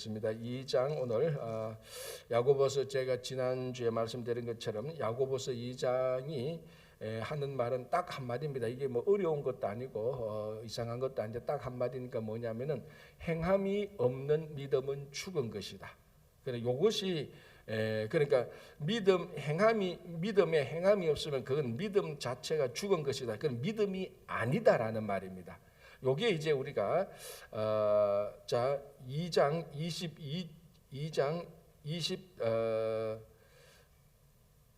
있습니다. 2장 오늘 야고보서 제가 지난주에 말씀드린 것처럼 야고보서 2장이 하는 말은 딱 한마디입니다. 이게 뭐 어려운 것도 아니고 이상한 것도 아닌데 딱 한마디니까 뭐냐면은 행함이 없는 믿음은 죽은 것이다. 그러니까 요것이 그러니까 믿음에 행함이 없으면 그건 믿음 자체가 죽은 것이다. 그건 믿음이 아니다라는 말입니다. 요게 이제 우리가 2장 20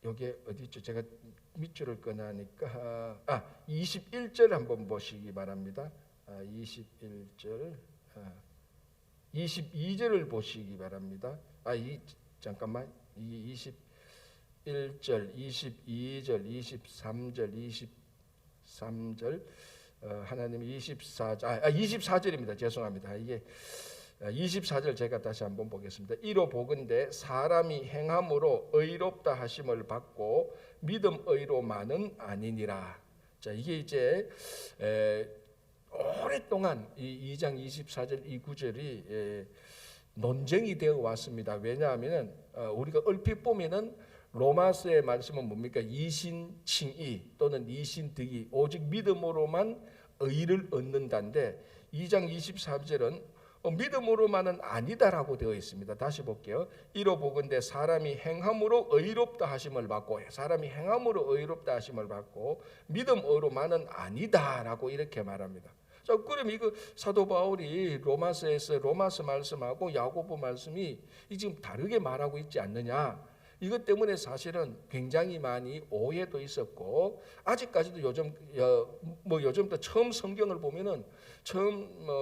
요게 어디 있죠? 제가 밑줄을 꺼내니까 21절 한번 보시기 바랍니다. 21절 22절을 보시기 바랍니다. 잠깐만. 21절, 22절, 23절, 23절 하나님이 24절입니다. 죄송합니다. 이게 24절 제가 다시 한번 보겠습니다. 이로 보건대 사람이 행함으로 의롭다 하심을 받고 믿음 의로만은 아니니라. 자, 이게 이제 오랫동안 이 2장 24절 이 구절이 논쟁이 되어 왔습니다. 왜냐하면 우리가 얼핏 보면은 로마서의 말씀은 뭡니까? 이신칭의 또는 이신득의 오직 믿음으로만 의를 얻는다인데 2장 23절은 믿음으로만은 아니다라고 되어 있습니다. 다시 볼게요. 이로 보건대 사람이 행함으로 의롭다 하심을 받고 믿음으로만은 아니다라고 이렇게 말합니다. 자, 그럼 이거 사도 바울이 로마서 말씀하고 야고보 말씀이 지금 다르게 말하고 있지 않느냐? 이것 때문에 사실은 굉장히 많이 오해도 있었고 아직까지도 요즘도 처음 성경을 보면은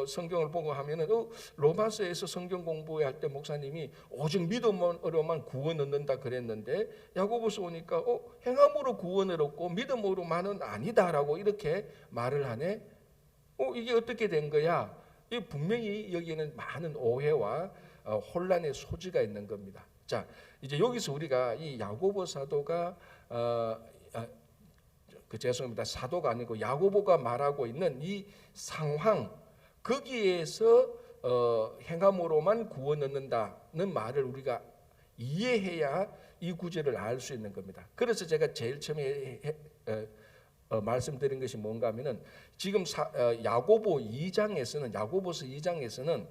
성경을 보고 하면은 로마서에서 성경 공부할 때 목사님이 오직 믿음으로만 구원 얻는다 그랬는데 야고보서 오니까 행함으로 구원을 얻고 믿음으로만은 아니다라고 이렇게 말을 하네. 이게 어떻게 된 거야? 이 분명히 여기에는 많은 오해와 혼란의 소지가 있는 겁니다. 자, 이제 여기서 우리가 이 야고보 사도가 죄송합니다. 사도가 아니고 야고보가 말하고 있는 이 상황 거기에서 행함으로만 구원 얻는다는 말을 우리가 이해해야 이 구절을 알 수 있는 겁니다. 그래서 제가 제일 처음에 말씀드린 것이 뭔가 하면은 지금 야고보서 2장에서는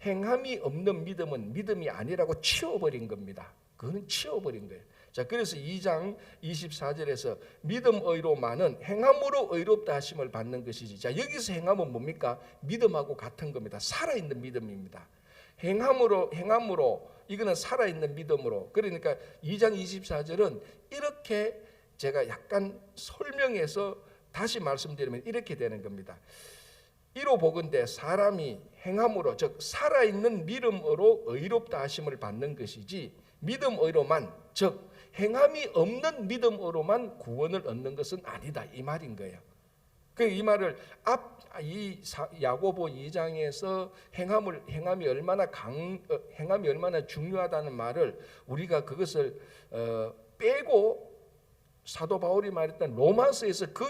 행함이 없는 믿음은 믿음이 아니라고 치워버린 겁니다. 그거는 치워버린 거예요. 자, 그래서 2장 24절에서 믿음 의로만은 행함으로 의롭다 하심을 받는 것이지. 자, 여기서 행함은 뭡니까? 믿음하고 같은 겁니다. 살아있는 믿음입니다. 행함으로 이거는 살아있는 믿음으로. 그러니까 2장 24절은 이렇게 제가 약간 설명해서 다시 말씀드리면 이렇게 되는 겁니다. 이로 보건대 사람이 행함으로 즉 살아있는 믿음으로 의롭다 하심을 받는 것이지 믿음 의로만 즉 행함이 없는 믿음으로만 구원을 얻는 것은 아니다 이 말인 거예요. 이 말을 야고보 2장에서 행함이 얼마나 중요하다는 말을 우리가 그것을 빼고 사도 바울이 말했던 로마서에서 그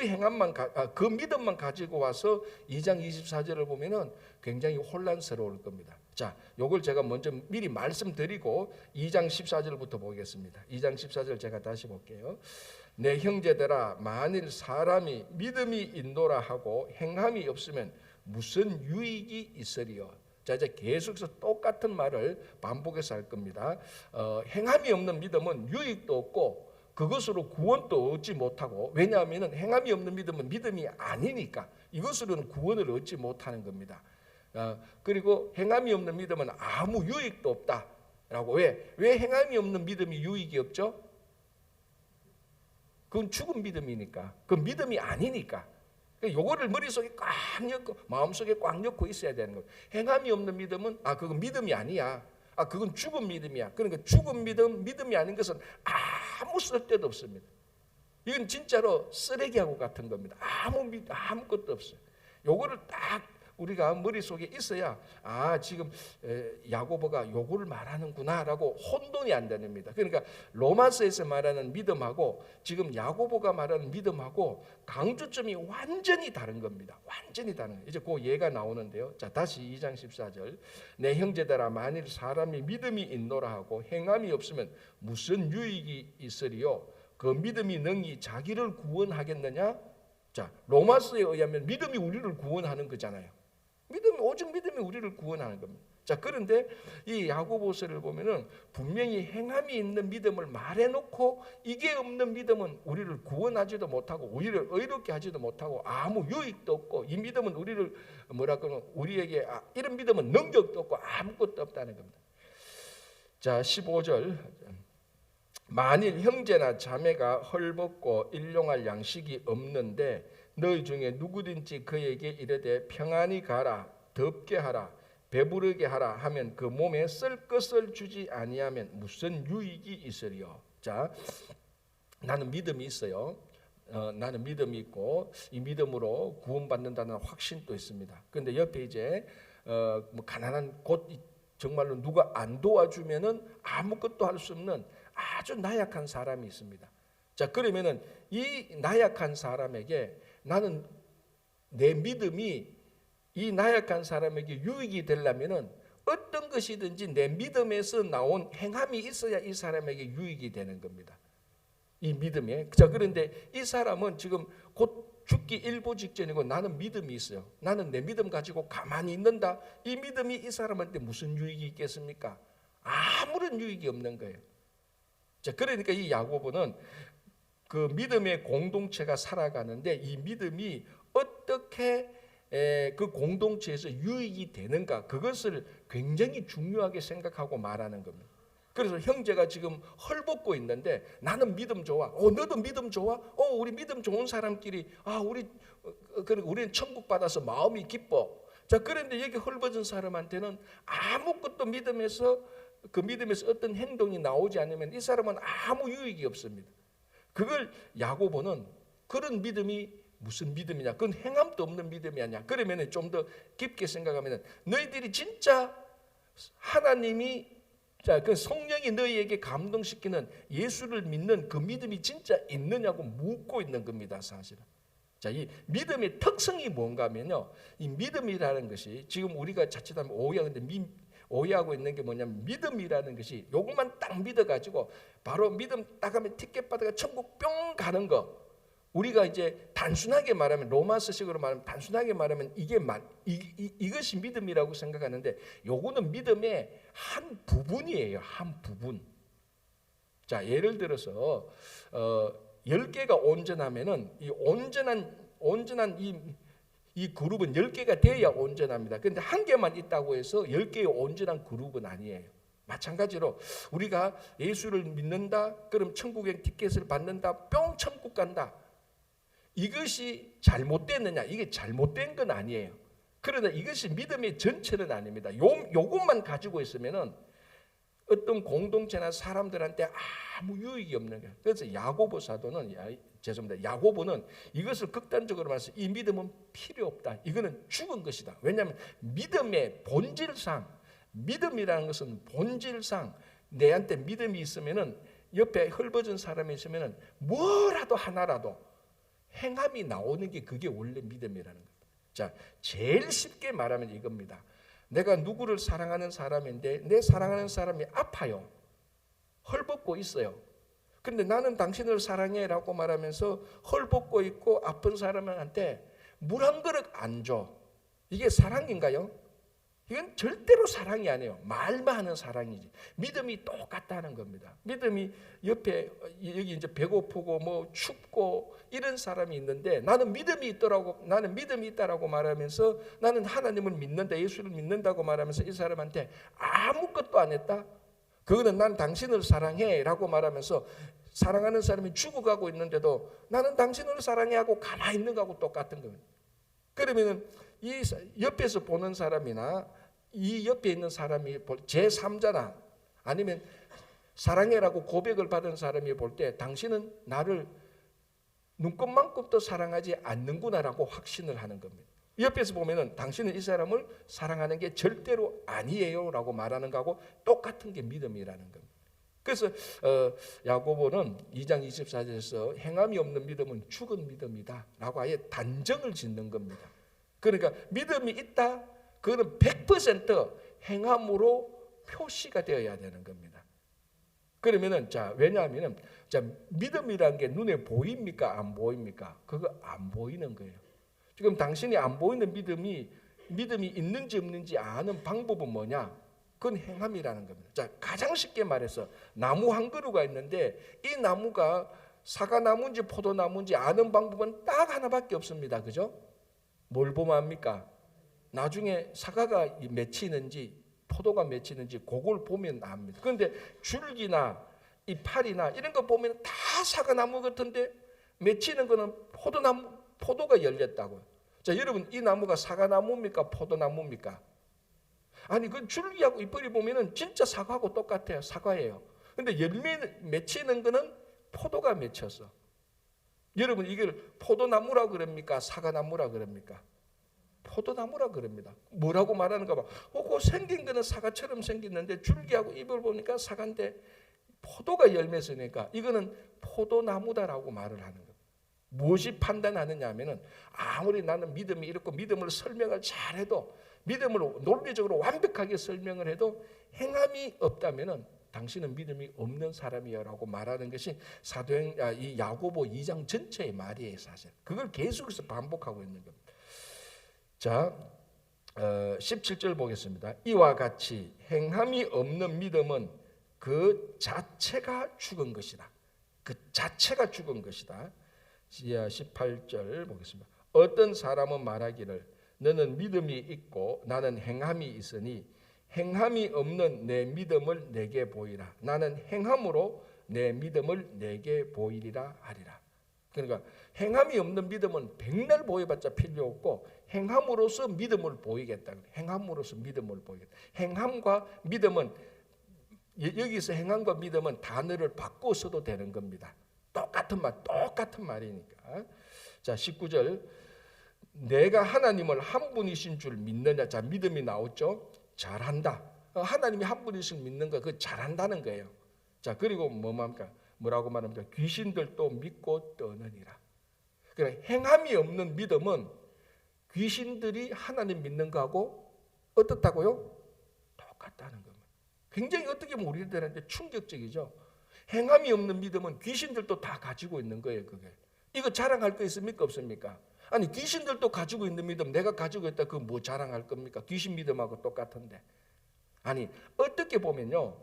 믿음만 가지고 와서 2장 24절을 보면은 굉장히 혼란스러울 겁니다. 자, 요걸 제가 먼저 미리 말씀드리고 2장 14절부터 보겠습니다. 2장 14절 제가 다시 볼게요. 내 형제들아 만일 사람이 믿음이 있노라 하고 행함이 없으면 무슨 유익이 있으리요? 자, 이제 계속해서 똑같은 말을 반복해서 할 겁니다. 행함이 없는 믿음은 유익도 없고 그것으로 구원도 얻지 못하고 왜냐하면 행함이 없는 믿음은 믿음이 아니니까 이것으로는 구원을 얻지 못하는 겁니다. 그리고 행함이 없는 믿음은 아무 유익도 없다라고 왜 행함이 없는 믿음이 유익이 없죠? 그건 죽은 믿음이니까 그건 믿음이 아니니까 요거를 머릿속에 꽉 넣고 마음속에 꽉 넣고 있어야 되는 거예요. 행함이 없는 믿음은 그건 믿음이 아니야. 그건 죽은 믿음이야. 그러니까 죽은 믿음이 아닌 것은 아무 쓸데도 없습니다. 이건 진짜로 쓰레기하고 같은 겁니다. 아무것도 없어요. 요거를 딱 우리가 머릿속에 있어야 지금 야고보가 요거를 말하는구나라고 혼돈이 안 됩니다. 그러니까 로마서에서 말하는 믿음하고 지금 야고보가 말하는 믿음하고 강조점이 완전히 다른 겁니다. 완전히 다른 거예요. 이제 그 예가 나오는데요. 자, 다시 2장 14절. 내 형제들아, 만일 사람이 믿음이 있노라 하고 행함이 없으면 무슨 유익이 있으리요? 그 믿음이 능히 자기를 구원하겠느냐? 자, 로마서에 의하면 믿음이 우리를 구원하는 거잖아요. 오직 믿음이 우리를 구원하는 겁니다. 자, 그런데 이 야고보서를 보면은 분명히 행함이 있는 믿음을 말해놓고 이게 없는 믿음은 우리를 구원하지도 못하고 우리를 의롭게 하지도 못하고 아무 유익도 없고 이 믿음은 우리를 우리에게 이런 믿음은 능력도 없고 아무것도 없다는 겁니다. 자, 15절. 만일 형제나 자매가 헐벗고 일용할 양식이 없는데 너희 중에 누구든지 그에게 이르되 평안히 가라, 덥게 하라, 배부르게 하라 하면 그 몸에 쓸 것을 주지 아니하면 무슨 유익이 있으리요? 자, 나는 믿음이 있어요. 나는 믿음이 있고 이 믿음으로 구원받는다는 확신도 있습니다. 그런데 옆에 이제 뭐 가난한 곳 정말로 누가 안 도와주면은 아무것도 할 수 없는 아주 나약한 사람이 있습니다. 자, 그러면은 이 나약한 사람에게 나는 내 믿음이 이 나약한 사람에게 유익이 되려면은 어떤 것이든지 내 믿음에서 나온 행함이 있어야 이 사람에게 유익이 되는 겁니다. 이 믿음에. 자, 그런데 이 사람은 지금 곧 죽기 일보 직전이고 나는 믿음이 있어요. 나는 내 믿음 가지고 가만히 있는다. 이 믿음이 이 사람한테 무슨 유익이 있겠습니까? 아무런 유익이 없는 거예요. 자, 그러니까 이 야고보는 그 믿음의 공동체가 살아가는데 이 믿음이 어떻게 그 공동체에서 유익이 되는가, 그것을 굉장히 중요하게 생각하고 말하는 겁니다. 그래서 형제가 지금 헐벗고 있는데 나는 믿음 좋아. 너도 믿음 좋아? 우리 믿음 좋은 사람끼리 우리는 천국 받아서 마음이 기뻐. 자, 그런데 여기 헐벗은 사람한테는 아무것도 믿음에서 어떤 행동이 나오지 않으면 이 사람은 아무 유익이 없습니다. 그걸 야고보는 그런 믿음이 무슨 믿음이냐? 그건 행함도 없는 믿음이 아니야. 그러면 좀 더 깊게 생각하면 너희들이 진짜 하나님이 그 성령이 너희에게 감동시키는 예수를 믿는 그 믿음이 진짜 있느냐고 묻고 있는 겁니다, 사실은. 자, 이 믿음의 특성이 뭔가 하면요. 이 믿음이라는 것이 지금 우리가 자칫하면 오해하고 있는 게 뭐냐면 믿음이라는 것이 요것만 딱 믿어가지고 바로 믿음 딱 하면 티켓 받아가 천국 뿅 가는 거. 우리가 이제 단순하게 말하면 로마서식으로 말하면 단순하게 말하면 이것이 믿음이라고 생각하는데 요거는 믿음의 한 부분이에요. 한 부분. 자, 예를 들어서 10개가 온전하면은 이 온전한 이 그룹은 10개가 돼야 온전합니다. 그런데 한 개만 있다고 해서 10개의 온전한 그룹은 아니에요. 마찬가지로 우리가 예수를 믿는다, 그럼 천국의 티켓을 받는다, 뿅 천국 간다. 이것이 잘못됐느냐? 이게 잘못된 건 아니에요. 그러나 이것이 믿음의 전체는 아닙니다. 요것만 가지고 있으면은 어떤 공동체나 사람들한테 아무 유익이 없는 거예요. 그래서 야고보 사도는 야고보는 이것을 극단적으로 말해서 이 믿음은 필요 없다. 이거는 죽은 것이다. 왜냐하면 믿음의 본질상, 믿음이라는 것은 본질상 내한테 믿음이 있으면은 옆에 헐벗은 사람이 있으면은 뭐라도 하나라도 행함이 나오는 게 그게 원래 믿음이라는 겁니다. 자, 제일 쉽게 말하면 이겁니다. 내가 누구를 사랑하는 사람인데 내 사랑하는 사람이 아파요. 헐벗고 있어요. 그런데 나는 당신을 사랑해라고 말하면서 헐벗고 있고 아픈 사람한테 물 한 그릇 안 줘. 이게 사랑인가요? 이건 절대로 사랑이 아니에요. 말만 하는 사랑이지. 믿음이 똑같다는 겁니다. 믿음이 옆에 여기 이제 배고프고 뭐 춥고 이런 사람이 있는데 나는 믿음이 있다라고 말하면서 나는 하나님을 믿는다, 예수를 믿는다고 말하면서 이 사람한테 아무것도 안 했다. 그거는 난 당신을 사랑해라고 말하면서 사랑하는 사람이 죽어가고 있는데도 나는 당신을 사랑해 하고 가만히 있는 거하고 똑같은 겁니다. 그러면은 이 옆에서 보는 사람이나 이 옆에 있는 사람이 제3자나 아니면 사랑해라고 고백을 받은 사람이 볼 때 당신은 나를 눈곱만큼도 사랑하지 않는구나라고 확신을 하는 겁니다. 옆에서 보면은 당신은 이 사람을 사랑하는 게 절대로 아니에요라고 말하는 거하고 똑같은 게 믿음이라는 겁니다. 그래서 야고보는 2장 24절에서 행함이 없는 믿음은 죽은 믿음이다라고 아예 단정을 짓는 겁니다. 그러니까 믿음이 있다, 그거는 100% 행함으로 표시가 되어야 되는 겁니다. 그러면은 왜냐하면은 믿음이라는 게 눈에 보입니까 안 보입니까? 그거 안 보이는 거예요. 지금 당신이 안 보이는 믿음이 있는지 없는지 아는 방법은 뭐냐? 그건 행함이라는 겁니다. 가장 쉽게 말해서 나무 한 그루가 있는데 이 나무가 사과나무인지 포도나무인지 아는 방법은 딱 하나밖에 없습니다. 그죠? 뭘 보면 압니까? 나중에 사과가 맺히는지 포도가 맺히는지 그걸 보면 압니다. 그런데 줄기나 이 팔이나 이런 거 보면 다 사과나무 같은데 맺히는 거는 포도가 열렸다고요. 여러분, 이 나무가 사과나무입니까 포도나무입니까? 아니, 그 줄기하고 잎을 보면은 진짜 사과하고 똑같아요. 사과예요. 근데 열매 맺히는 거는 포도가 맺혔어. 여러분, 이걸 포도나무라 그럽니까 사과나무라 그럽니까? 포도나무라 그럽니다. 뭐라고 말하는가 봐. 그 생긴 거는 사과처럼 생겼는데 줄기하고 잎을 보니까 사과인데 포도가 열매 쓰니까 이거는 포도나무다라고 말을 하는 거예요. 무엇이 판단하느냐 하면은 아무리 나는 믿음이 이렇고 믿음을 설명을 잘해도 믿음을 논리적으로 완벽하게 설명을 해도 행함이 없다면은 당신은 믿음이 없는 사람이야라고 말하는 것이 이 야고보 2장 전체의 말이에요. 사실 그걸 계속해서 반복하고 있는 겁니다. 17절 보겠습니다. 이와 같이 행함이 없는 믿음은 그 자체가 죽은 것이다. 그 자체가 죽은 것이다. 18절 보겠습니다. 어떤 사람은 말하기를 너는 믿음이 있고 나는 행함이 있으니 행함이 없는 내 믿음을 내게 보이라. 나는 행함으로 내 믿음을 내게 보이리라 하리라. 그러니까 행함이 없는 믿음은 백날 보여봤자 필요 없고 행함으로써 믿음을 보이겠다. 행함으로써 믿음을 보이겠다. 행함과 믿음은 여기서 행함과 믿음은 단어를 바꿔서도 되는 겁니다. 똑같은 말이니까. 19절 내가 하나님을 한 분이신 줄 믿느냐. 믿음이 나왔죠. 잘한다. 하나님이 한 분이신 믿는 거 그거 잘한다는 거예요. 그리고 뭐라고 말합니까? 귀신들도 믿고 떠느니라. 그러니까 행함이 없는 믿음은 귀신들이 하나님 믿는 거하고 어떻다고요? 똑같다는 겁니다. 굉장히 어떻게 보면 우리들한테 충격적이죠. 행함이 없는 믿음은 귀신들도 다 가지고 있는 거예요. 그게 이거 자랑할 거 있습니까 없습니까? 아니 귀신들도 가지고 있는 믿음 내가 가지고 있다 그거 뭐 자랑할 겁니까? 귀신 믿음하고 똑같은데. 아니 어떻게 보면요,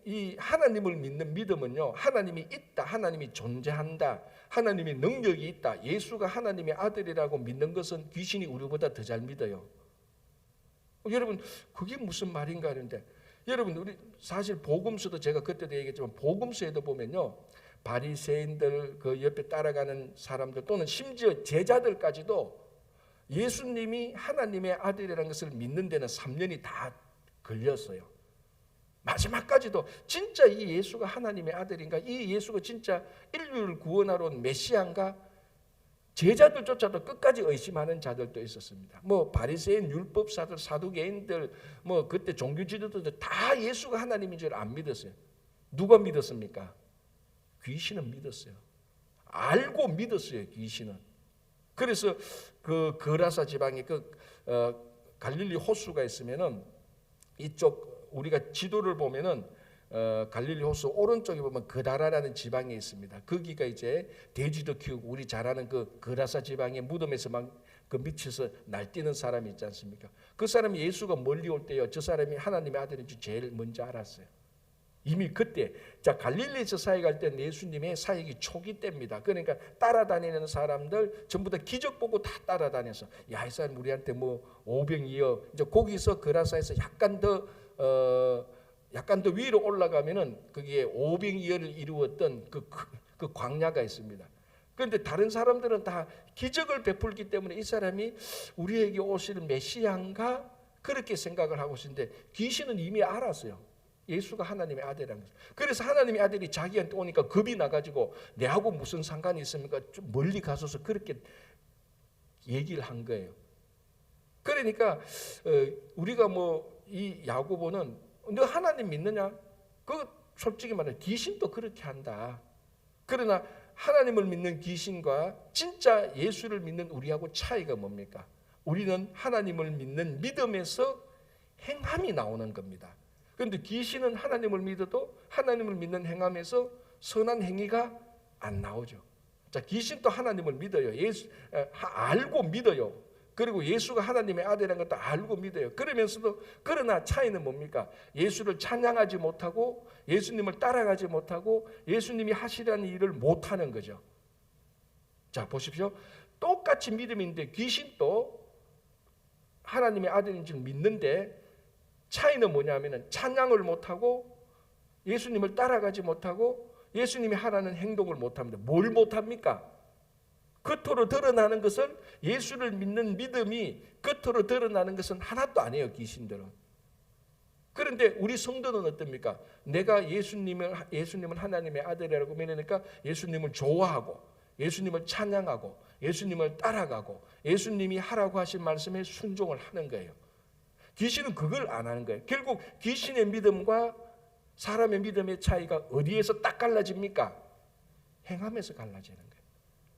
이 하나님을 믿는 믿음은요, 하나님이 있다, 하나님이 존재한다, 하나님의 능력이 있다, 예수가 하나님의 아들이라고 믿는 것은 귀신이 우리보다 더 잘 믿어요. 여러분 그게 무슨 말인가 하는데, 여러분 우리 사실 복음서도 제가 그때도 얘기했지만 복음서에도 보면요, 바리새인들 그 옆에 따라가는 사람들 또는 심지어 제자들까지도 예수님이 하나님의 아들이라는 것을 믿는 데는 3년이 다 걸렸어요. 마지막까지도 진짜 이 예수가 하나님의 아들인가, 이 예수가 진짜 인류를 구원하러 온 메시아인가, 제자들조차도 끝까지 의심하는 자들도 있었습니다. 바리새인 율법사들, 사두개인들, 그때 종교 지도자들 다 예수가 하나님인 줄 안 믿었어요. 누가 믿었습니까? 귀신은 믿었어요. 알고 믿었어요. 귀신은. 그래서 그 거라사 지방에 갈릴리 호수가 있으면은 이쪽 우리가 지도를 보면은 갈릴리 호수 오른쪽에 보면 그다라라는 지방이 있습니다. 거기가 이제 돼지도 키우고 우리 잘 아는 그 거라사 지방의 무덤에서 막 그 밑에서 날뛰는 사람이 있지 않습니까? 그 사람이 예수가 멀리 올 때요, 저 사람이 하나님의 아들인 줄 제일 먼저 알았어요. 이미 그때 갈릴리에서 사역할 때는 예수님의 사역이 초기 때입니다. 그러니까 따라다니는 사람들 전부 다 기적 보고 다 따라다녀서 야, 이 사람 우리한테 오병이어. 이제 거기서 그라사에서 약간 더 위로 올라가면은 거기에 오병이어를 이루었던 그 광야가 있습니다. 그런데 다른 사람들은 다 기적을 베풀기 때문에 이 사람이 우리에게 오시는 메시아인가 그렇게 생각을 하고 있었는데, 귀신은 이미 알았어요. 예수가 하나님의 아들이라는 것을. 그래서 하나님의 아들이 자기한테 오니까 겁이 나가지고 내하고 무슨 상관이 있습니까? 좀 멀리 가서서 그렇게 얘기를 한 거예요. 그러니까 우리가 뭐 이 야고보는 너 하나님 믿느냐? 그 솔직히 말해 귀신도 그렇게 한다. 그러나 하나님을 믿는 귀신과 진짜 예수를 믿는 우리하고 차이가 뭡니까? 우리는 하나님을 믿는 믿음에서 행함이 나오는 겁니다. 그런데 귀신은 하나님을 믿어도 하나님을 믿는 행함에서 선한 행위가 안 나오죠. 자, 귀신도 하나님을 믿어요. 알고 믿어요. 그리고 예수가 하나님의 아들이라는 것도 알고 믿어요. 그러면서도 그러나 차이는 뭡니까? 예수를 찬양하지 못하고 예수님을 따라가지 못하고 예수님이 하시라는 일을 못하는 거죠. 자, 보십시오. 똑같이 믿음인데 귀신도 하나님의 아들인 줄 믿는데 차이는 뭐냐면은 찬양을 못하고 예수님을 따라가지 못하고 예수님이 하라는 행동을 못합니다. 뭘 못합니까? 겉으로 드러나는 것은 예수를 믿는 믿음이 겉으로 드러나는 것은 하나도 아니에요. 귀신들은. 그런데 우리 성도는 어떻습니까? 내가 예수님을 하나님의 아들이라고 믿으니까 예수님을 좋아하고 예수님을 찬양하고 예수님을 따라가고 예수님이 하라고 하신 말씀에 순종을 하는 거예요. 귀신은 그걸 안 하는 거예요. 결국 귀신의 믿음과 사람의 믿음의 차이가 어디에서 딱 갈라집니까? 행함에서 갈라지는 거예요.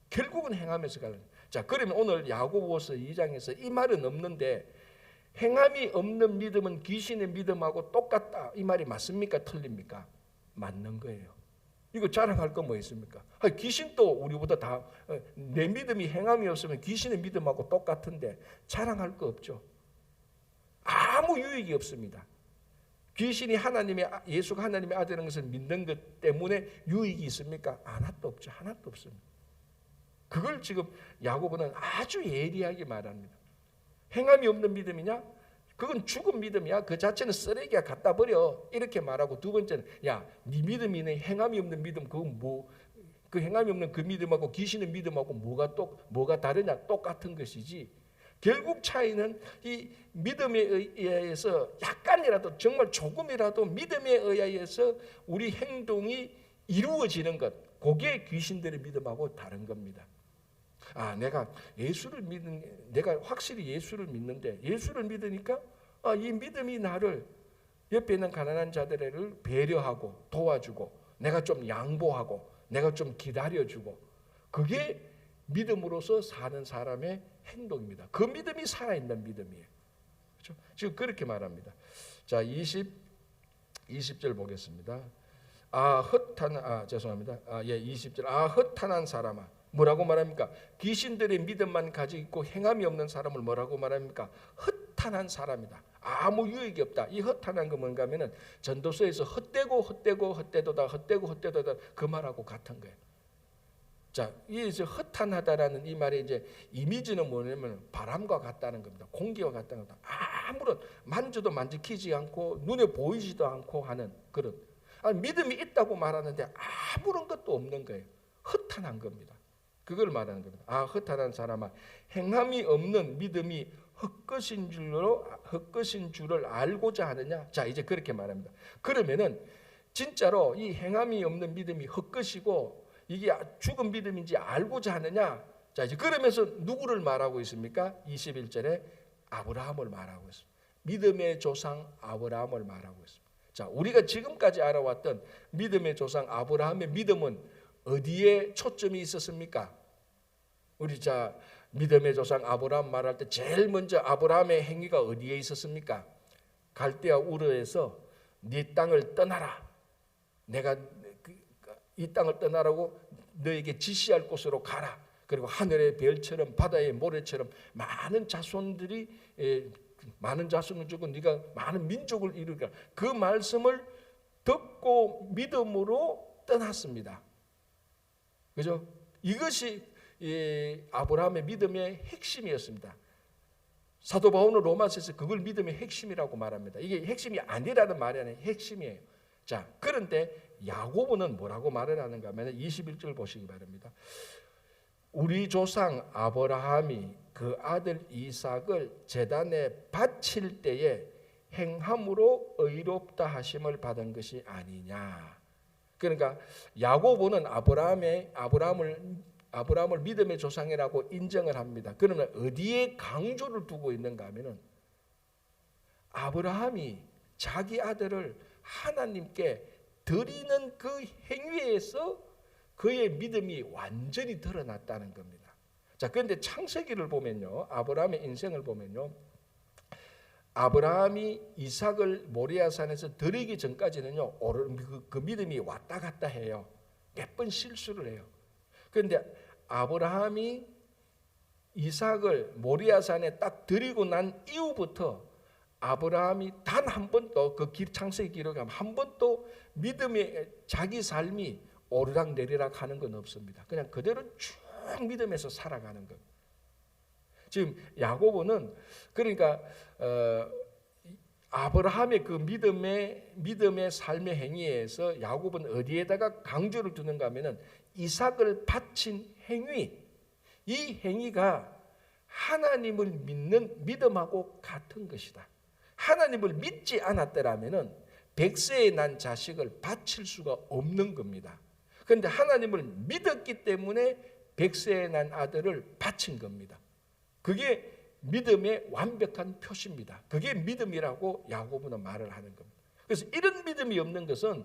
결국은 행함에서 갈라져요. 자, 그러면 오늘 야고보서 2장에서 이 말은 없는데 행함이 없는 믿음은 귀신의 믿음하고 똑같다. 이 말이 맞습니까? 틀립니까? 맞는 거예요. 이거 자랑할 거 뭐 있습니까? 귀신도 우리보다 다 내 믿음이 행함이 없으면 귀신의 믿음하고 똑같은데 자랑할 거 없죠. 아무 유익이 없습니다. 귀신이 예수가 하나님의 아들인 것을 믿는 것 때문에 유익이 있습니까? 하나도 없죠. 하나도 없습니다. 그걸 지금 야고보는 아주 예리하게 말합니다. 행함이 없는 믿음이냐? 그건 죽은 믿음이야. 그 자체는 쓰레기야. 갖다 버려. 이렇게 말하고 두 번째는 야, 네 믿음이 행함이 없는 믿음 그건 뭐? 그 행함이 없는 그 믿음하고 귀신의 믿음하고 뭐가 다르냐? 똑같은 것이지. 결국 차이는 이 믿음에 의해서 약간이라도 정말 조금이라도 믿음에 의해서 우리 행동이 이루어지는 것. 그게 귀신들의 믿음하고 다른 겁니다. 내가 내가 확실히 예수를 믿는데 예수를 믿으니까 이 믿음이 나를 옆에 있는 가난한 자들을 배려하고 도와주고 내가 좀 양보하고 내가 좀 기다려주고 그게 믿음으로서 사는 사람의 행동입니다. 그 믿음이 살아있는 믿음이에요. 그렇죠? 지금 그렇게 말합니다. 자, 20절 보겠습니다. 죄송합니다. 20절. 헛한한 사람아. 뭐라고 말합니까? 귀신들의 믿음만 가지고 있고 행함이 없는 사람을 뭐라고 말합니까? 헛한한 사람이다. 아무 유익이 없다. 이 헛한한 거 뭔가 하면은 전도서에서 헛되도다 그 말하고 같은 거예요. 자, 이제 헛한하다라는 이 말의 이제 이미지는 뭐냐면 바람과 같다는 겁니다. 공기와 같다는 겁니다. 아무런 만져도 만지키지 않고 눈에 보이지도 않고 하는 그런 믿음이 있다고 말하는데 아무런 것도 없는 거예요. 헛한한 겁니다. 그걸 말하는 겁니다. 헛한한 사람아, 행함이 없는 믿음이 헛것인 줄을 알고자 하느냐? 자, 이제 그렇게 말합니다. 그러면은 진짜로 이 행함이 없는 믿음이 헛것이고 이게 죽은 믿음인지 알고자 하느냐? 자, 이제 그러면서 누구를 말하고 있습니까? 21절에 아브라함을 말하고 있습니다. 믿음의 조상 아브라함을 말하고 있습니다. 자, 우리가 지금까지 알아왔던 믿음의 조상 아브라함의 믿음은 어디에 초점이 있었습니까? 우리 믿음의 조상 아브라함 말할 때 제일 먼저 아브라함의 행위가 어디에 있었습니까? 갈대아 우르에서 네 땅을 떠나라. 내가 이 땅을 떠나라고 너에게 지시할 곳으로 가라. 그리고 하늘의 별처럼 바다의 모래처럼 많은 자손을 주고 네가 많은 민족을 이루리라. 그 말씀을 듣고 믿음으로 떠났습니다. 그죠? 이것이 아브라함의 믿음의 핵심이었습니다. 사도 바울은 로마서에서 그걸 믿음의 핵심이라고 말합니다. 이게 핵심이 아니라는 말이 아니라 핵심이에요. 자, 그런데 야고보는 뭐라고 말을 하는가 하면 21절 보시기 바랍니다. 우리 조상 아브라함이 그 아들 이삭을 제단에 바칠 때에 행함으로 의롭다 하심을 받은 것이 아니냐. 그러니까 야고보는 아브라함을 아브라함을 믿음의 조상이라고 인정을 합니다. 그러면 어디에 강조를 두고 있는가 하면은 아브라함이 자기 아들을 하나님께 드리는 그 행위에서 그의 믿음이 완전히 드러났다는 겁니다. 자, 그런데 창세기를 보면요, 아브라함의 인생을 보면요, 아브라함이 이삭을 모리아산에서 드리기 전까지는요, 그 믿음이 왔다 갔다 해요. 몇 번 실수를 해요. 그런데 아브라함이 이삭을 모리아산에 딱 드리고 난 이후부터 아브라함이 단 한 번도 그 창세기 기록에 한 번도 믿음의 자기 삶이 오르락 내리락 하는 건 없습니다. 그냥 그대로 쭉 믿음에서 살아가는 것. 지금 야고보는 그러니까 아브라함의 그 믿음의 삶의 행위에서 야고보는 어디에다가 강조를 두는가 하면은 이삭을 바친 행위, 이 행위가 하나님을 믿는 믿음하고 같은 것이다. 하나님을 믿지 않았더라면은 100세에 난 자식을 바칠 수가 없는 겁니다. 그런데 하나님을 믿었기 때문에 100세에 난 아들을 바친 겁니다. 그게 믿음의 완벽한 표시입니다. 그게 믿음이라고 야고보는 말을 하는 겁니다. 그래서 이런 믿음이 없는 것은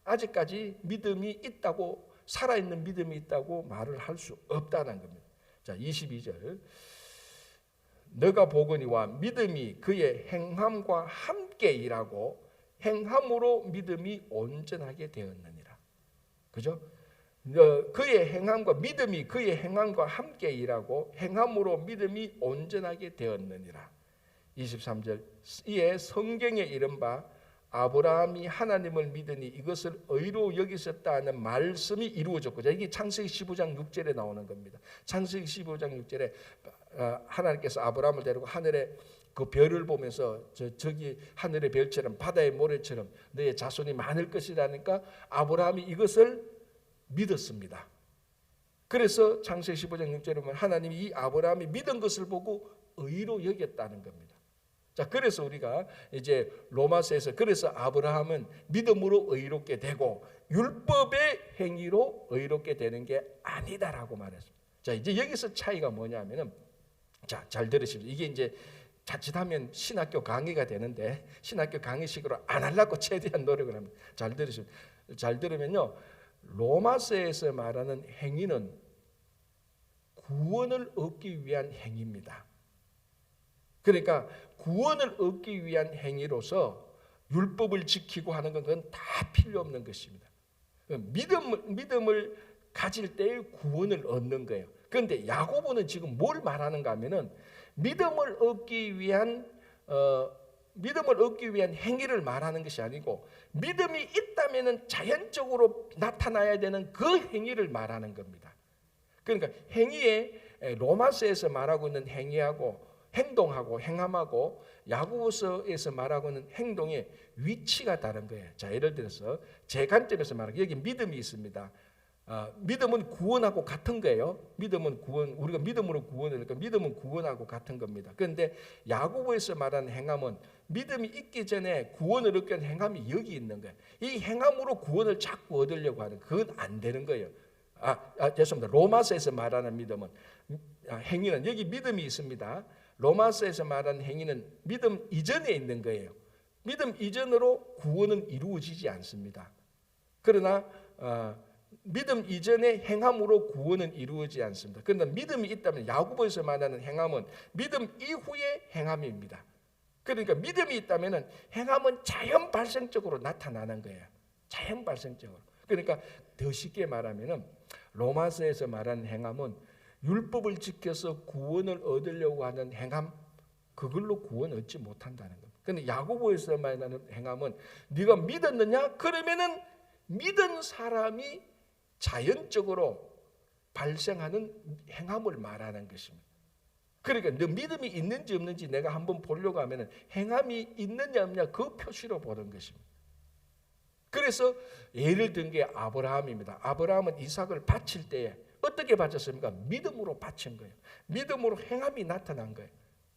아직까지 믿음이 있다고, 살아있는 믿음이 있다고 말을 할 수 없다는 겁니다. 자, 22절. 너가 보거니와 믿음이 그의 행함과 함께 일하고 행함으로 믿음이 온전하게 되었느니라. 그죠? 그의 행함과 믿음이 그의 행함과 함께 일하고 행함으로 믿음이 온전하게 되었느니라. 23절. 이에 성경에 이른바 아브라함이 하나님을 믿으니 이것을 의로 여기셨다는 말씀이 이루어졌고자. 이게 창세기 15장 6절에 나오는 겁니다. 창세기 15장 6절에 하나님께서 아브라함을 데리고 하늘에 그 별을 보면서 저기 하늘의 별처럼 바다의 모래처럼 너의 자손이 많을 것이라니까 아브라함이 이것을 믿었습니다. 그래서 창세기 15장 6절에 보면 하나님이 이 아브라함이 믿은 것을 보고 의로 여겼다는 겁니다. 자, 그래서 우리가 이제 로마서에서 그래서 아브라함은 믿음으로 의롭게 되고 율법의 행위로 의롭게 되는 게 아니다라고 말했습니다. 자, 이제 여기서 차이가 뭐냐면은, 자, 잘 들으십시오. 이게 이제 자칫하면 신학교 강의가 되는데 신학교 강의식으로 안 하려고 최대한 노력을 합니다. 잘 들으십시오. 잘 들으면요, 로마서에서 말하는 행위는 구원을 얻기 위한 행위입니다. 그러니까 구원을 얻기 위한 행위로서 율법을 지키고 하는 건 그건 다 필요 없는 것입니다. 믿음을 가질 때의 구원을 얻는 거예요. 그런데 야고보는 지금 뭘 말하는가 하면은 믿음을 얻기 위한 행위를 말하는 것이 아니고 믿음이 있다면은 자연적으로 나타나야 되는 그 행위를 말하는 겁니다. 그러니까 행위에 로마서에서 말하고 있는 행위하고 행동하고 행함하고 야고보서에서 말하고 있는 행동의 위치가 다른 거예요. 자, 예를 들어서 제 관점에서 말하면 여기 믿음이 있습니다. 믿음은 구원하고 같은 거예요. 믿음은 구원, 우리가 믿음으로 구원을 하니까 믿음은 구원하고 같은 겁니다. 그런데 야고보에서 말하는 행함은 믿음이 있기 전에 구원을 얻기 위한 행함이 여기 있는 거예요. 이 행함으로 구원을 자꾸 얻으려고 하는, 그건 안 되는 거예요. 죄송합니다. 로마서에서 말하는 믿음은, 행위는 여기 믿음이 있습니다. 로마서에서 말하는 행위는 믿음 이전에 있는 거예요. 믿음 이전으로 구원은 이루어지지 않습니다. 그러나 믿음 이전의 행함으로 구원은 이루어지지 않습니다. 그러나 믿음이 있다면 야고보에서 말하는 행함은 믿음 이후의 행함입니다. 그러니까 믿음이 있다면 행함은 자연 발생적으로 나타나는 거예요. 자연 발생적으로. 그러니까 더 쉽게 말하면 로마서에서 말하는 행함은 율법을 지켜서 구원을 얻으려고 하는 행함, 그걸로 구원 얻지 못한다는 겁니다. 그런데 야고보에서 말하는 행함은 네가 믿었느냐? 그러면은 믿은 사람이 자연적으로 발생하는 행함을 말하는 것입니다. 그러니까 너 믿음이 있는지 없는지 내가 한번 보려고 하면은 행함이 있느냐 없느냐 그 표시로 보는 것입니다. 그래서 예를 든 게 아브라함입니다. 아브라함은 이삭을 바칠 때에 어떻게 바쳤습니까? 믿음으로 바친 거예요. 믿음으로 행함이 나타난 거예요.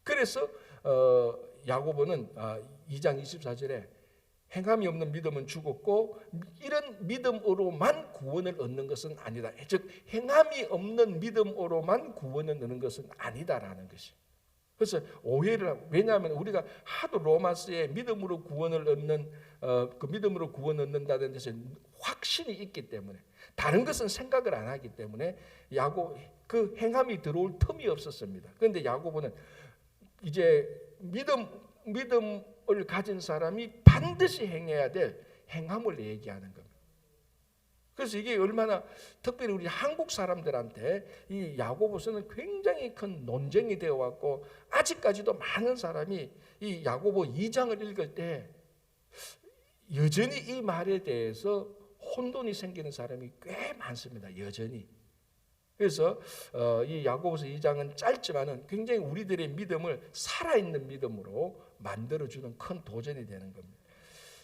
그래서 야고보는 2장 24절에 행함이 없는 믿음은 죽었고 이런 믿음으로만 구원을 얻는 것은 아니다. 즉 행함이 없는 믿음으로만 구원을 얻는 것은 아니다라는 것이. 그래서 오해를 하고, 왜냐하면 우리가 하도 로마서에 믿음으로 구원을 얻는 그 믿음으로 구원 얻는다는 데서 확신이 있기 때문에, 다른 것은 생각을 안 하기 때문에 야고 그 행함이 들어올 틈이 없었습니다. 그런데 야고보는 이제 믿음을 가진 사람이 반드시 행해야 될 행함을 얘기하는 겁니다. 그래서 이게 얼마나 특별히 우리 한국 사람들한테 이 야고보서는 굉장히 큰 논쟁이 되어 왔고, 아직까지도 많은 사람이 이 야고보 2장을 읽을 때 여전히 이 말에 대해서 혼돈이 생기는 사람이 꽤 많습니다. 여전히. 그래서 이 야고보서 2장은 짧지만은 굉장히 우리들의 믿음을 살아있는 믿음으로 만들어주는 큰 도전이 되는 겁니다.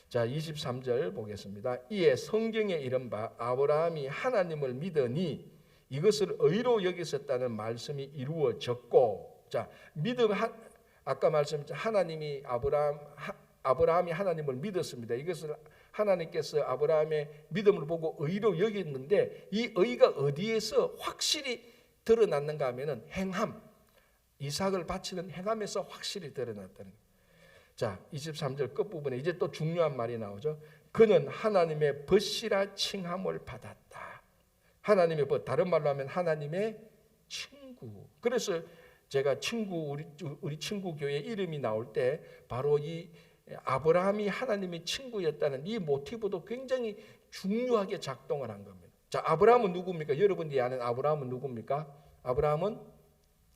자, 23절 보겠습니다. 이에 성경에 이른 바 아브라함이 하나님을 믿으니 이것을 의로 여기셨다는 말씀이 이루어졌고, 자, 믿음 아까 말씀드린 아브라함이 하나님을 믿었습니다. 이것을 하나님께서 아브라함의 믿음을 보고 의로 여겼는데, 이 의가 어디에서 확실히 드러났는가 하면은 행함, 이삭을 바치는 행함에서 확실히 드러났다는 거예요. 자, 23절 끝부분에 이제 또 중요한 말이 나오죠. 그는 하나님의 벗이라 칭함을 받았다. 하나님의 벗, 다른 말로 하면 하나님의 친구. 그래서 제가 우리 친구 교회 이름이 나올 때 바로 이 아브라함이 하나님의 친구였다는 이 모티브도 굉장히 중요하게 작동을 한 겁니다. 자, 아브라함은 누굽니까? 여러분들이 아는 아브라함은 누굽니까? 아브라함은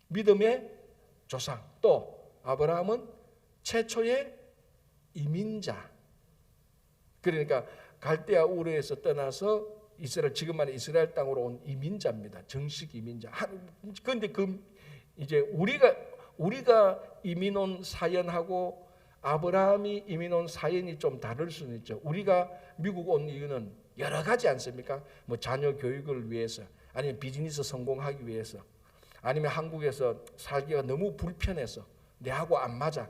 믿음의 조상. 또 아브라함은 최초의 이민자. 그러니까 갈대아 우르에서 떠나서 이스라엘, 지금 말하는 이스라엘 땅으로 온 이민자입니다. 정식 이민자. 그런데 이제 우리가 이민 온 사연하고 아브라함이 이민 온 사연이 좀 다를 수는 있죠. 우리가 미국 온 이유는 여러 가지 않습니까? 뭐 자녀 교육을 위해서, 아니면 비즈니스 성공하기 위해서, 아니면 한국에서 살기가 너무 불편해서 내하고 안 맞아.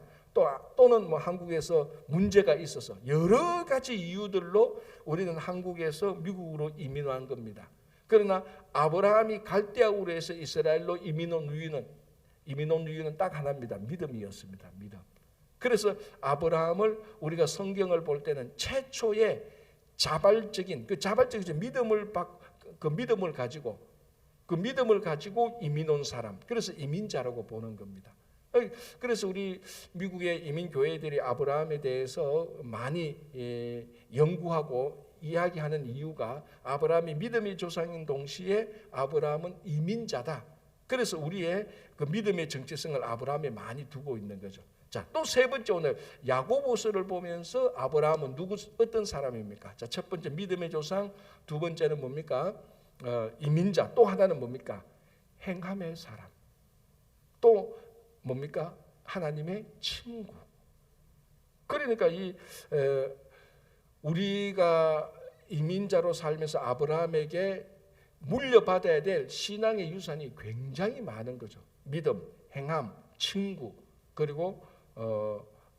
또는 뭐 한국에서 문제가 있어서 여러 가지 이유들로 우리는 한국에서 미국으로 이민 온 겁니다. 그러나 아브라함이 갈대아 우르에서 이스라엘로 이민 온 이유는 딱 하나입니다. 믿음이었습니다. 믿음. 그래서 아브라함을 우리가 성경을 볼 때는 최초의 자발적인 믿음을 가지고 이민 온 사람. 그래서 이민자라고 보는 겁니다. 그래서 우리 미국의 이민 교회들이 아브라함에 대해서 많이 연구하고 이야기하는 이유가 아브라함이 믿음의 조상인 동시에 아브라함은 이민자다. 그래서 우리의 그 믿음의 정체성을 아브라함에 많이 두고 있는 거죠. 자, 또 세 번째, 오늘 야고보서를 보면서 아브라함은 어떤 사람입니까? 자, 첫 번째 믿음의 조상, 두 번째는 뭡니까? 이민자. 또 하나는 뭡니까? 행함의 사람. 또 뭡니까? 하나님의 친구. 그러니까 우리가 이민자로 살면서 아브라함에게 물려받아야 될 신앙의 유산이 굉장히 많은 거죠. 믿음, 행함, 친구, 그리고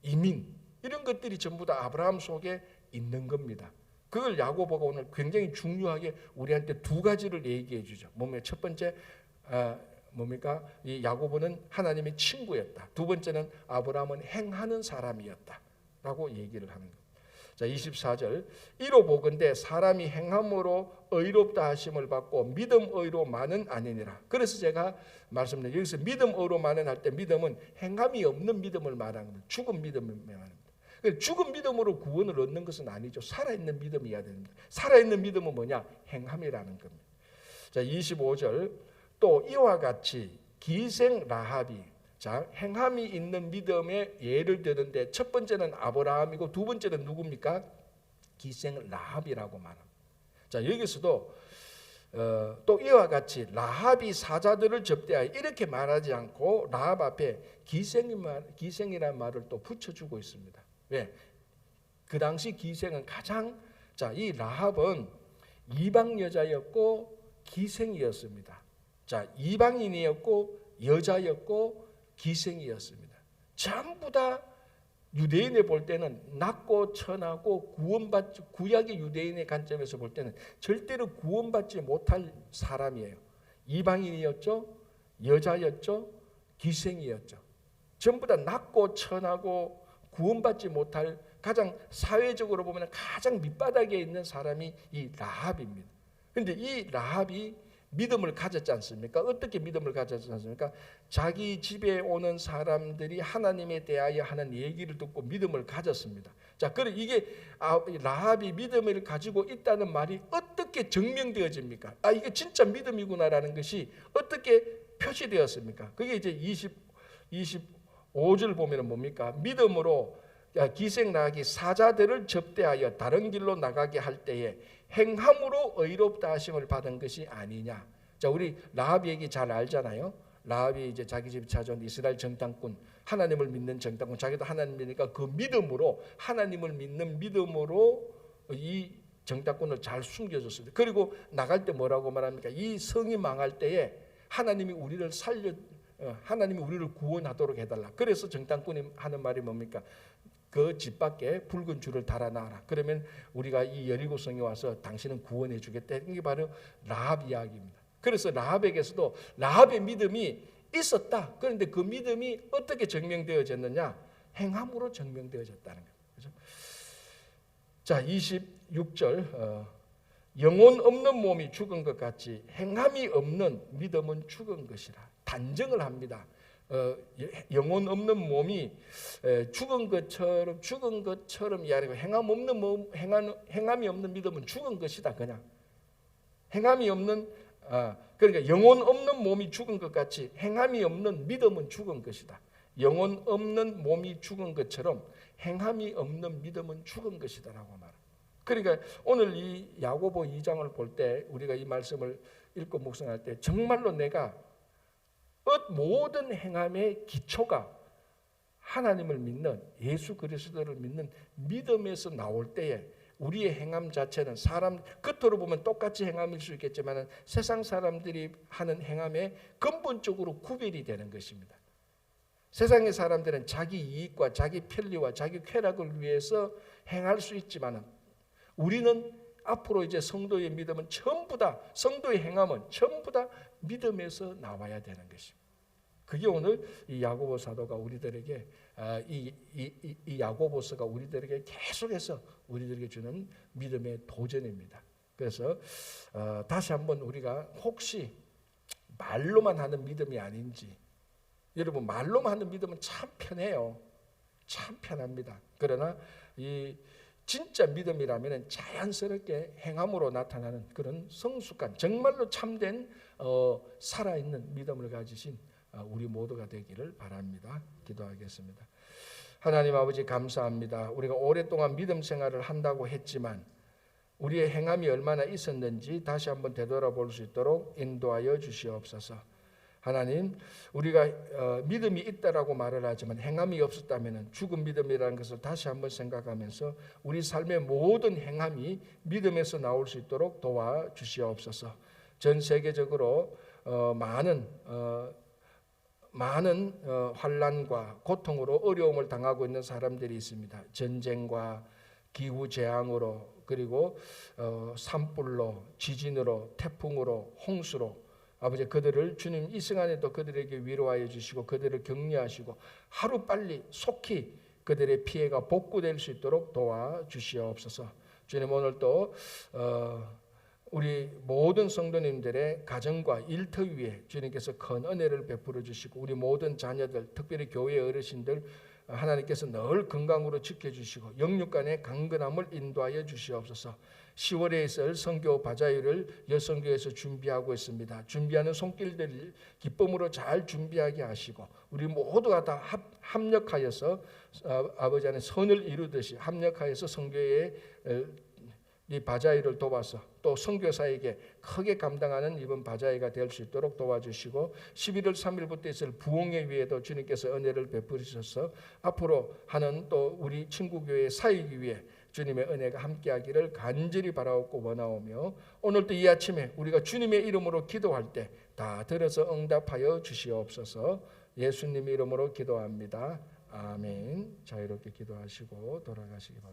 이민, 이런 것들이 전부 다 아브라함 속에 있는 겁니다. 그걸 야고보가 오늘 굉장히 중요하게 우리한테 두 가지를 얘기해 주죠. 첫 번째 뭡니까? 이 야고보는 하나님의 친구였다. 두 번째는 아브라함은 행하는 사람이었다라고 얘기를 하는 겁니다. 자, 24절. 이로 보건대 사람이 행함으로 의롭다 하심을 받고 믿음 의로만은 아니니라. 그래서 제가 말씀드린, 여기서 믿음 의로만은 할 때 믿음은 행함이 없는 믿음을 말하는 겁니다. 죽은 믿음을 말합니다. 죽은 믿음으로 구원을 얻는 것은 아니죠. 살아있는 믿음이어야 됩니다. 살아있는 믿음은 뭐냐? 행함이라는 겁니다. 자, 25절. 또 이와 같이 기생 라합이, 자, 행함이 있는 믿음의 예를 드는데 첫 번째는 아브라함이고 두 번째는 누굽니까? 기생 라합이라고 말합니다. 자, 여기서도 또 이와 같이 라합이 사자들을 접대하여 이렇게 말하지 않고 라합 앞에 기생이라는 말을 또 붙여주고 있습니다. 왜? 그 당시 기생은 이 라합은 이방 여자였고 기생이었습니다. 자, 이방인이었고 여자였고 기생이었습니다. 전부 다 유대인에 볼 때는 낮고 천하고 구원받지, 구약의 유대인의 관점에서 볼 때는 절대로 구원받지 못할 사람이에요. 이방인이었죠, 여자였죠, 기생이었죠. 전부 다 낮고 천하고 구원받지 못할, 가장 사회적으로 보면 가장 밑바닥에 있는 사람이 이 라합입니다. 그런데 이 라합이 믿음을 가졌지 않습니까? 어떻게 믿음을 가졌지 않습니까? 자기 집에 오는 사람들이 하나님에 대하여 하는 얘기를 듣고 믿음을 가졌습니다. 자, 그럼 이게 라합이 믿음을 가지고 있다는 말이 어떻게 증명되어집니까? 이게 진짜 믿음이구나라는 것이 어떻게 표시되었습니까? 그게 이제 25절 보면은 뭡니까? 믿음으로 기생 나귀 사자들을 접대하여 다른 길로 나가게 할 때에 행함으로 의롭다 하심을 받은 것이 아니냐. 자, 우리 라합 얘기 잘 알잖아요. 라합이 이제 자기 집 찾아온 이스라엘 정탐꾼, 하나님을 믿는 정탐꾼, 자기도 하나님 믿으니까 그 믿음으로, 하나님을 믿는 믿음으로 이 정탐꾼을 잘 숨겨줬습니다. 그리고 나갈 때 뭐라고 말합니까? 이 성이 망할 때에 하나님이 우리를 하나님이 우리를 구원하도록 해달라. 그래서 정탐꾼이 하는 말이 뭡니까? 그 집 밖에 붉은 줄을 달아놔라. 그러면 우리가 이 여리고성에 와서 당신은 구원해 주겠다. 이게 바로 라합 이야기입니다. 그래서 라합에게서도 라합의 믿음이 있었다. 그런데 그 믿음이 어떻게 증명되어졌느냐? 행함으로 증명되어졌다는 거예요. 그렇죠? 자, 26절 영혼 없는 몸이 죽은 것 같이 행함이 없는 믿음은 죽은 것이라. 단정을 합니다. 영혼 없는 몸이 죽은 것처럼 이야기하고 행함이 없는 믿음은 죽은 것이다. 그냥 행함이 없는 그러니까 영혼 없는 몸이 죽은 것 같이 행함이 없는 믿음은 죽은 것이다. 영혼 없는 몸이 죽은 것처럼 행함이 없는 믿음은 죽은 것이다라고 말합니다. 그러니까 오늘 이 야고보 2장을 볼 때 우리가 이 말씀을 읽고 묵상할 때 정말로 내가 모든 행함의 기초가 하나님을 믿는 예수 그리스도를 믿는 믿음에서 나올 때에 우리의 행함 자체는 사람 겉으로 보면 똑같이 행함일 수 있겠지만 세상 사람들이 하는 행함에 근본적으로 구별이 되는 것입니다. 세상의 사람들은 자기 이익과 자기 편리와 자기 쾌락을 위해서 행할 수 있지만 우리는 앞으로 이제 성도의 믿음은 전부 다, 성도의 행함은 전부 다 믿음에서 나와야 되는 것입니다. 그게 오늘 이 야고보 사도가 우리들에게 이 야고보서가 우리들에게 계속해서 우리들에게 주는 믿음의 도전입니다. 그래서 다시 한번 우리가 혹시 말로만 하는 믿음이 아닌지, 여러분 말로만 하는 믿음은 참 편해요. 참 편합니다. 그러나 이 진짜 믿음이라면 자연스럽게 행함으로 나타나는 그런 성숙한 정말로 참된 살아있는 믿음을 가지신 우리 모두가 되기를 바랍니다. 기도하겠습니다. 하나님 아버지 감사합니다. 우리가 오랫동안 믿음 생활을 한다고 했지만 우리의 행함이 얼마나 있었는지 다시 한번 되돌아볼 수 있도록 인도하여 주시옵소서. 하나님, 우리가 믿음이 있다라고 말을 하지만 행함이 없었다면 죽은 믿음이라는 것을 다시 한번 생각하면서 우리 삶의 모든 행함이 믿음에서 나올 수 있도록 도와주시옵소서. 전 세계적으로 많은 환난과 고통으로 어려움을 당하고 있는 사람들이 있습니다. 전쟁과 기후 재앙으로, 그리고 산불로, 지진으로, 태풍으로, 홍수로 아버지 그들을 주님 이 시간에도 그들에게 위로하여 주시고 그들을 격려하시고 하루빨리 속히 그들의 피해가 복구될 수 있도록 도와주시옵소서. 주님 오늘 또 우리 모든 성도님들의 가정과 일터 위에 주님께서 큰 은혜를 베풀어 주시고 우리 모든 자녀들 특별히 교회 어르신들 하나님께서 늘 건강으로 지켜주시고 영육간의 강건함을 인도하여 주시옵소서. 10월에 있을 선교 바자회를 여성교회에서 준비하고 있습니다. 준비하는 손길들을 기쁨으로 잘 준비하게 하시고 우리 모두가 다 합력하여서 아버지 안에 선을 이루듯이 합력하여서 선교회의 이 바자회를 도와서 또 선교사에게 크게 감당하는 이번 바자회가 될 수 있도록 도와주시고 11월 3일부터 있을 부흥회 위에도 주님께서 은혜를 베푸셔서 앞으로 하는 또 우리 친구교회 사역이 위해 주님의 은혜가 함께하기를 간절히 바라옵고 원하오며 오늘도 이 아침에 우리가 주님의 이름으로 기도할 때 다 들어서 응답하여 주시옵소서. 예수님 이름으로 기도합니다. 아멘. 자유롭게 기도하시고 돌아가시기 바랍니다.